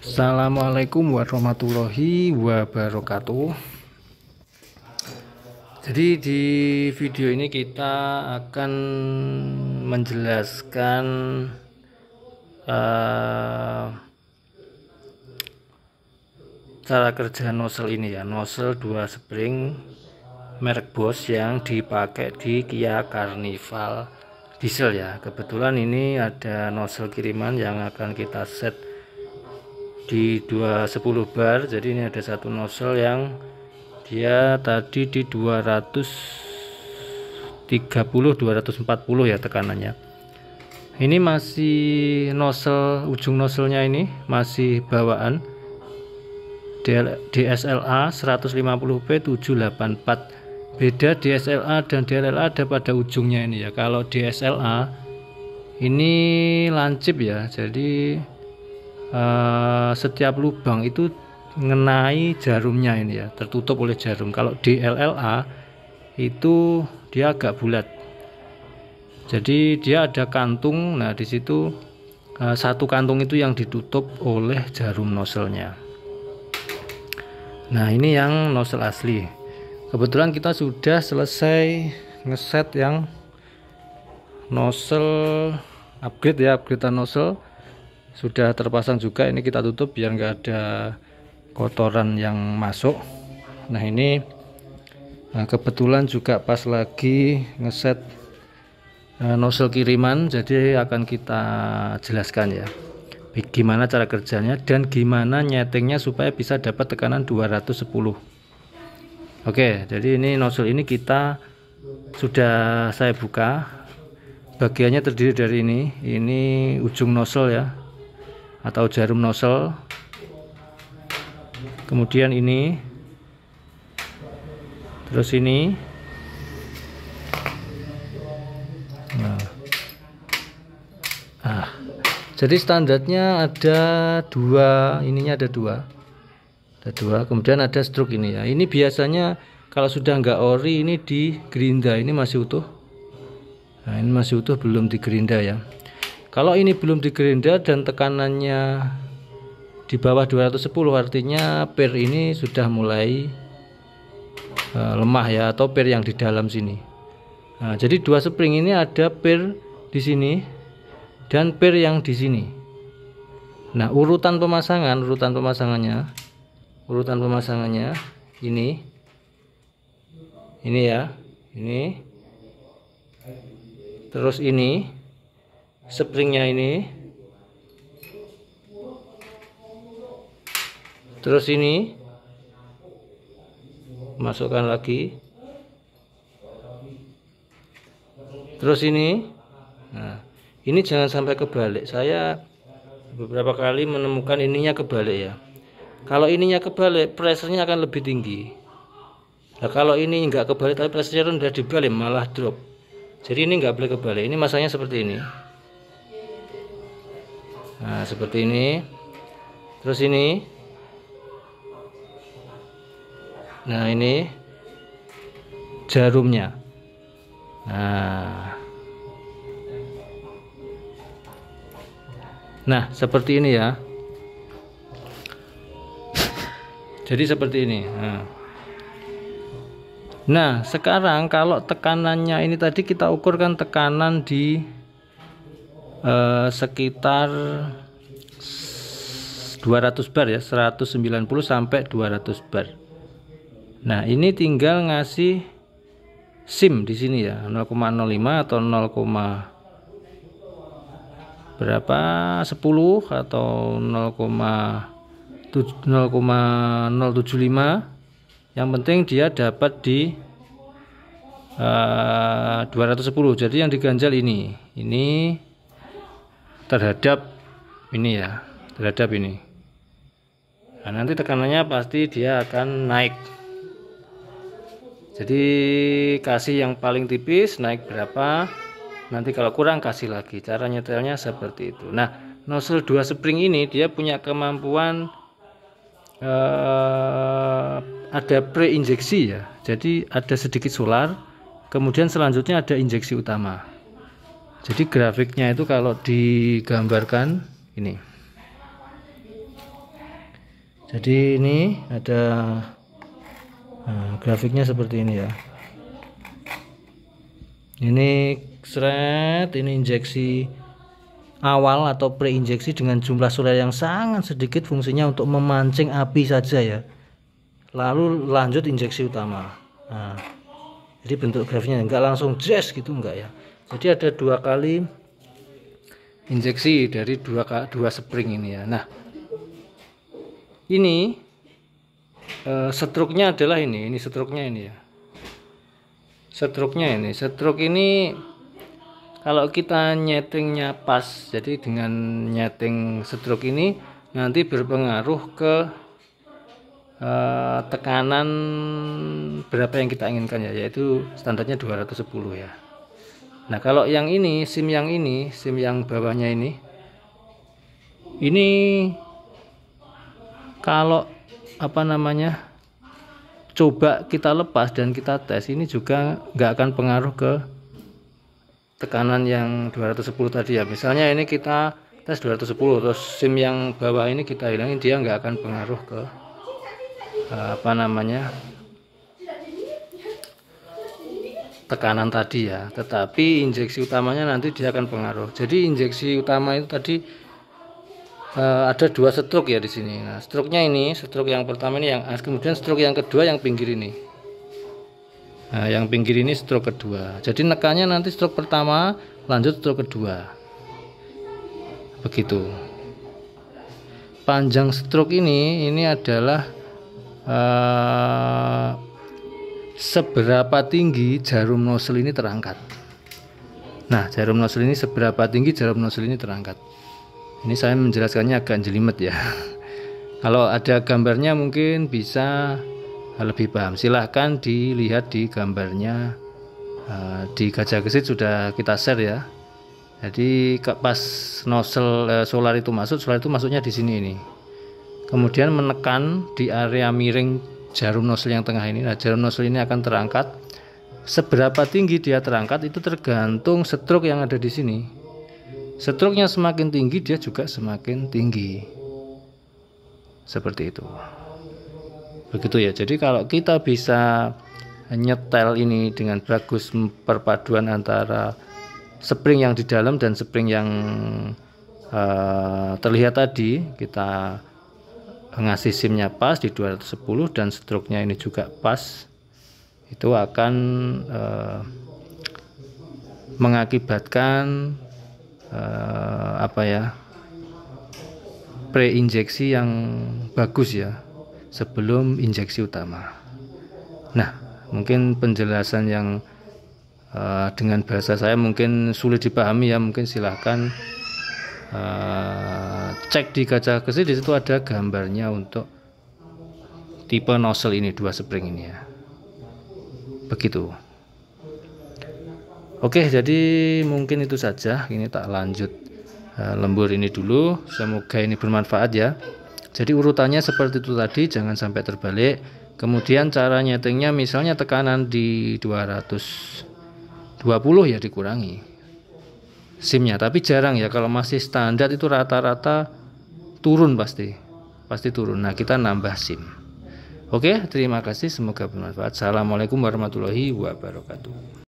Assalamualaikum warahmatullahi wabarakatuh. Jadi di video ini kita akan menjelaskan cara kerja nozzle ini ya, nozzle 2 spring merek Bosch yang dipakai di Kia Carnival diesel ya. Kebetulan ini ada nozzle kiriman yang akan kita set di 210 bar. Jadi ini ada satu nozzle yang dia tadi di 230-240 ya tekanannya. Ini masih nozzle, ujung nozzle-nya ini masih bawaan DSLA 150P 784. Beda DSLA dan DLLA ada pada ujungnya ini ya. Kalau DSLA ini lancip ya, jadi setiap lubang itu mengenai jarumnya ini ya, tertutup oleh jarum. Kalau DLLA itu dia agak bulat, jadi dia ada kantung. Nah di situ satu kantung itu yang ditutup oleh jarum nozzle-nya. Nah ini yang nozzle asli. Kebetulan kita sudah selesai ngeset yang nozzle upgrade ya, upgradean nozzle sudah terpasang juga. Ini kita tutup biar nggak ada kotoran yang masuk. Nah ini kebetulan juga pas lagi ngeset nozzle kiriman, jadi akan kita jelaskan ya gimana cara kerjanya dan gimana nyetingnya supaya bisa dapat tekanan 210. Oke, jadi ini nozzle ini sudah saya buka. Bagiannya terdiri dari ini ujung nozzle ya, atau jarum nozzle. Kemudian ini, terus ini. Jadi standarnya ada dua, ininya ada dua, kemudian ada stroke ini ya. Ini biasanya kalau sudah nggak ori ini di gerinda, ini masih utuh. Nah ini masih utuh, belum di gerinda ya. Kalau ini belum di gerinda dan tekanannya di bawah 210, artinya per ini sudah mulai lemah ya, atau per yang di dalam sini. Nah, jadi dua spring ini ada per di sini dan per yang di sini. Nah urutan pemasangannya ini ya, ini, terus ini springnya ini, terus ini masukkan lagi, terus ini. Nah ini jangan sampai kebalik. Saya beberapa kali menemukan ininya kebalik ya. Kalau ininya kebalik, pressure-nya akan lebih tinggi. Nah kalau ini nggak kebalik tapi pressure-nya rendah, dibalik malah drop. Jadi ini nggak boleh kebalik. Ini masanya seperti ini. Nah seperti ini. Terus ini. Nah ini jarumnya. Nah seperti ini ya. Jadi seperti ini. Nah sekarang kalau tekanannya ini tadi kita ukurkan tekanan di sekitar 200 bar ya, 190 sampai 200 bar. Nah ini tinggal ngasih SIM di sini ya, 0,05 atau 0,berapa 10 atau 0,075. Yang penting dia dapat di 210. Jadi yang diganjal ini terhadap ini ya, terhadap ini. Nah, nanti tekanannya pasti dia akan naik. Jadi kasih yang paling tipis, naik berapa, nanti kalau kurang kasih lagi. Cara nyetelnya seperti itu. Nah nozzle 2 spring ini dia punya kemampuan ada pre-injeksi ya, jadi ada sedikit solar, kemudian selanjutnya ada injeksi utama. Jadi grafiknya itu kalau digambarkan ini, Jadi ini ada grafiknya seperti ini ya. Ini seret, ini injeksi awal atau pre-injeksi dengan jumlah solar yang sangat sedikit, fungsinya untuk memancing api saja ya. Lalu lanjut injeksi utama. Nah, jadi bentuk grafiknya enggak langsung jazz gitu, enggak ya. Jadi ada 2 kali injeksi dari dua spring ini ya. Nah, ini stroke-nya adalah ini stroke-nya ini ya. Stroke-nya ini, stroke ini kalau kita nyetingnya pas, jadi dengan nyeting stroke ini nanti berpengaruh ke tekanan berapa yang kita inginkan ya, yaitu standarnya 210 ya. Nah, kalau yang ini, SIM yang bawahnya ini kalau coba kita lepas dan kita tes, ini juga nggak akan pengaruh ke tekanan yang 210 tadi ya. Misalnya ini kita tes 210, terus SIM yang bawah ini kita hilangin, dia nggak akan pengaruh ke tekanan tadi ya. Tetapi injeksi utamanya nanti dia akan pengaruh. Jadi injeksi utama itu tadi ada 2 stroke ya di sini. Nah, stroke-nya ini, stroke yang pertama ini, kemudian stroke yang kedua yang pinggir ini. Nah, yang pinggir ini stroke kedua. Jadi nekannya nanti stroke pertama, lanjut stroke kedua. Begitu. Panjang stroke ini adalah seberapa tinggi jarum nozzle ini terangkat. Nah, jarum nozzle ini seberapa tinggi jarum nozzle ini terangkat. Ini saya menjelaskannya agak jelimet ya. Kalau ada gambarnya mungkin bisa lebih paham. Silahkan dilihat di gambarnya, di Gajah Gesit sudah kita share ya. Jadi pas nozzle solar itu masuknya di sini ini. Kemudian menekan di area miring jarum nozzle yang tengah ini. Nah, jarum nozzle ini akan terangkat. Seberapa tinggi dia terangkat itu tergantung stroke yang ada di sini. Stroke-nya semakin tinggi, dia juga semakin tinggi. Seperti itu. Begitu ya. Jadi kalau kita bisa nyetel ini dengan bagus, perpaduan antara spring yang di dalam dan spring yang terlihat tadi, kita ngasih SIM-nya pas di 210 dan stroke-nya ini juga pas, itu akan mengakibatkan pre-injeksi yang bagus ya sebelum injeksi utama. Nah, mungkin penjelasan yang dengan bahasa saya mungkin sulit dipahami ya, mungkin silahkan cek di Gajah Gesit, di situ ada gambarnya untuk tipe nozzle ini, 2 spring ini ya. Begitu. Oke, jadi mungkin itu saja. Ini tak lanjut lembur ini dulu. Semoga ini bermanfaat ya. Jadi urutannya seperti itu tadi, jangan sampai terbalik. Kemudian cara nyetingnya, misalnya tekanan di 220 ya dikurangi SIM-nya, tapi jarang ya. Kalau masih standar itu rata-rata turun, pasti turun. Nah, kita nambah SIM. Oke, terima kasih, semoga bermanfaat. Assalamualaikum warahmatullahi wabarakatuh.